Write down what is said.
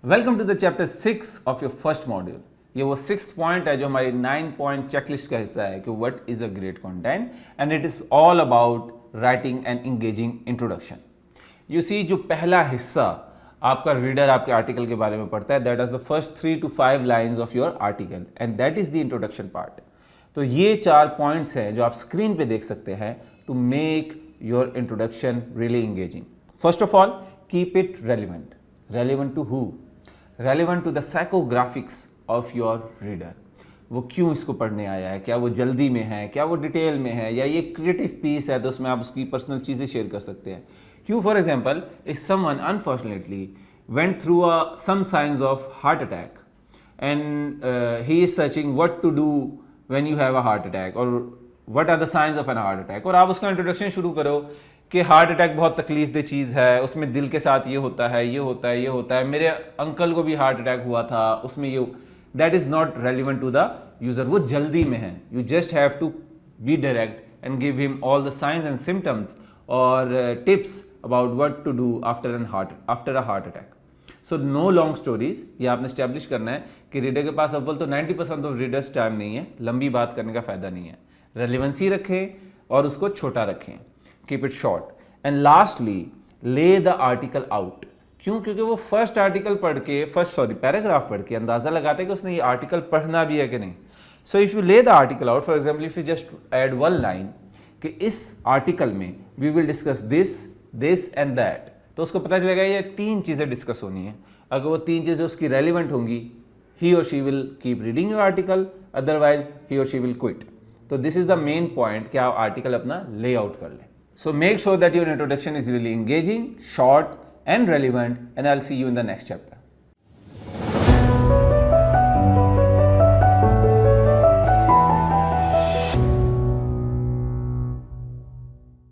Welcome to the chapter 6 of your first module. ये वो 6th point है जो हमारी 9 पॉइंट चेकलिस्ट का हिस्सा है कि what is a great content and it is all about writing and engaging introduction. You see, जो पहला हिस्सा आपका रीडर आपके आर्टिकल के बारे में पढ़ता है, that is the first 3 to 5 lines of your article and that is the introduction part. तो ये 4 पॉइंट्स हैं जो आप स्क्रीन पे देख सकते हैं to make your introduction really engaging. First of all, keep it relevant. Relevant to who? Relevant to the psychographics of your reader. वो क्यों इसको पढ़ने आया है, क्या वो जल्दी में है, क्या वो डिटेल में है, या ये क्रिएटिव पीस है तो उसमें आप उसकी पर्सनल चीज़ें शेयर कर सकते हैं। क्यों? For example, if someone unfortunately went through some science of heart attack and he is searching what to do when you have a heart attack और what are the science of an heart attack, और आप उसका introduction शुरू करो कि heart attack बहुत तकलीफ दह चीज़ है, उसमें दिल के साथ ये होता है, ये होता है, ये होता है, मेरे अंकल को भी हार्ट अटैक हुआ था, उसमें ये। That is not relevant to the user. वो जल्दी में है। You just have to be direct and give him all the science and symptoms और tips about what to do after a heart attack. So no long stories. ये आपने establish करना है कि रीडर के पास अव्वल तो 90% ऑफ रीडर्स टाइम नहीं है, लंबी बात करने का फ़ायदा नहीं है। रेलिवेंसी रखें और उसको छोटा रखें। Keep it short and lastly ले द आर्टिकल आउट। क्यों? क्योंकि वो फर्स्ट आर्टिकल पढ़ के पैराग्राफ पढ़ के अंदाज़ा लगाते हैं कि उसने ये आर्टिकल पढ़ना भी है कि नहीं। So if you lay the article out, for example if you just add one line कि इस आर्टिकल में we will discuss this and that, तो उसको पता चलेगा ये 3 चीज़ें डिस्कस होनी है। अगर वो 3 चीज़ें उसकी रेलिवेंट होंगी, ही और she will keep reading your article, otherwise he और शी विल क्विट। तो this is the main point कि आप आर्टिकल अपना लेआउट कर लें। So make sure that your introduction is really engaging, short and relevant, and I'll see you in the next chapter.